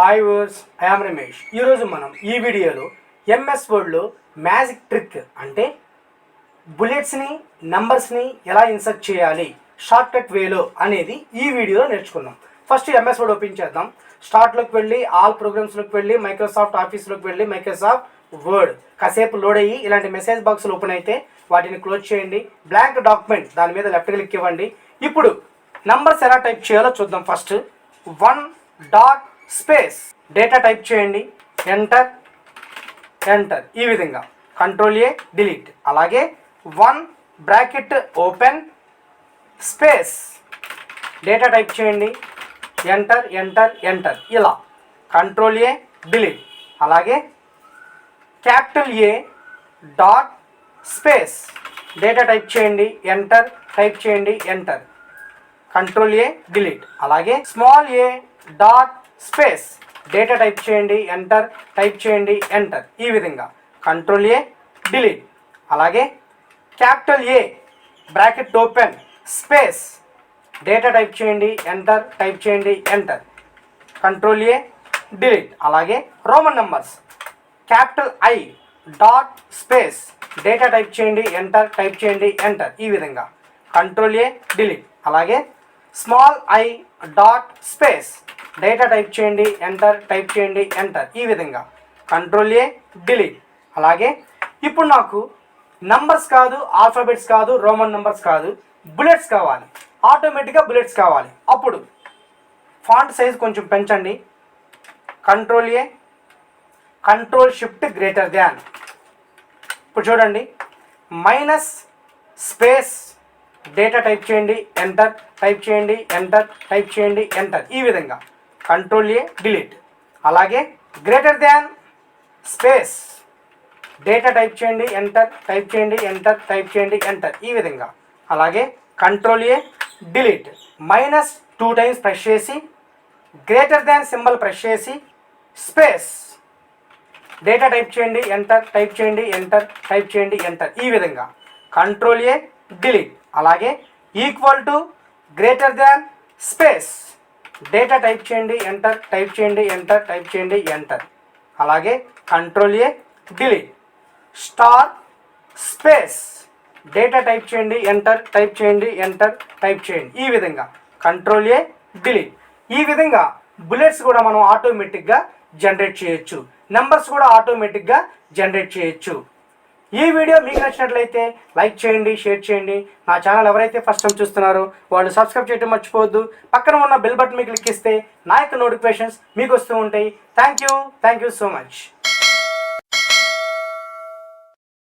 Hi viewers, I am Ramesh. ఈరోజు మనం ఈ వీడియోలో ఎంఎస్ వర్డ్లో మ్యాజిక్ ట్రిక్ అంటే బుల్లెట్స్ని నంబర్స్ని ఎలా ఇన్సర్ట్ చేయాలి షార్ట్కట్ వేలో అనేది ఈ వీడియోలో నేర్చుకుందాం. ఫస్ట్ ఎంఎస్ వర్డ్ ఓపెన్ చేద్దాం. స్టార్ట్లోకి వెళ్ళి ఆల్ ప్రోగ్రామ్స్లోకి వెళ్ళి మైక్రోసాఫ్ట్ ఆఫీస్లోకి వెళ్ళి మైక్రోసాఫ్ట్ వర్డ్ కాసేపు లోడ్ అయ్యి ఇలాంటి మెసేజ్ బాక్స్లు ఓపెన్ అయితే వాటిని క్లోజ్ చేయండి. బ్లాంక్ డాక్యుమెంట్ దాని మీద లెఫ్ట్ క్లిక్ ఇవ్వండి. ఇప్పుడు నంబర్స్ ఎలా టైప్ చేయాలో చూద్దాం. ఫస్ట్ 1 స్పేస్ డేటా టైప్ చేయండి. ఎంటర్ ఈ విధంగా కంట్రోల్ ఏ డిలీట్. అలాగే 1 bracket open space data type చేయండి. ఎంటర్ ఇలా కంట్రోల్ ఏ డిలీట్. అలాగే capital A dot space data type చేయండి. Enter control A delete. అలాగే small A dot space data type చేయండి. ఎంటర్ ఈ విధంగా కంట్రోల్ ఏ డిలీట్. అలాగే capital A bracket open space data type చేయండి. Enter control A delete. అలాగే Roman numbers capital I dot space data type చేయండి. Enter ఈ విధంగా కంట్రోల్ ఏ డిలీట్. అలాగే small I dot space data type చేయండి. Enter ఈ విధంగా కంట్రోల్ ఏ డిలీట్. అలాగే ఇప్పుడు నాకు నంబర్స్ కాదు, ఆల్ఫాబెట్స్ కాదు, రోమన్ నంబర్స్ కాదు, బుల్లెట్స్ కావాలి. ఆటోమేటిక్గా బుల్లెట్స్ కావాలి. అప్పుడు ఫాంట్ సైజ్ కొంచెం పెంచండి. Control A control shift greater than. ఇప్పుడు చూడండి, మైనస్ స్పేస్ డేటా టైప్ చేయండి. ఎంటర్ ఈ విధంగా కంట్రోల్ ఏ డిలీట్. అలాగే greater than space data type చేయండి. ఎంటర్ ఈ విధంగా. అలాగే control A delete. Minus 2 times press చేసి గ్రేటర్ దాన్ సింబల్ ప్రెస్ చేసి స్పేస్ డేటా టైప్ చేయండి. ఎంటర్ ఈ విధంగా కంట్రోల్ ఏ డిలీట్. అలాగే equal to greater than space data type చేయండి. ఎంటర్ అలాగే control A delete. Star space data type చేయండి. Enter ఈ విధంగా కంట్రోల్ ఏ డిలీట్. ఈ విధంగా బుల్లెట్స్ కూడా మనం ఆటోమేటిక్గా జనరేట్ చేయొచ్చు. నెంబర్స్ కూడా ఆటోమేటిక్గా జనరేట్ చేయొచ్చు. ఈ వీడియో మీకు నచ్చినట్లయితే లైక్ చేయండి, షేర్ చేయండి. నా ఛానల్ ఎవరైతే ఫస్ట్ టైం చూస్తున్నారో వాళ్ళు సబ్స్క్రైబ్ చేయడం మర్చిపోవద్దు. పక్కన ఉన్న బెల్ బటన్ మీద క్లిక్ చేస్తే నా యొక్క నోటిఫికేషన్స్ మీకు వస్తూ ఉంటాయి. Thank you so much.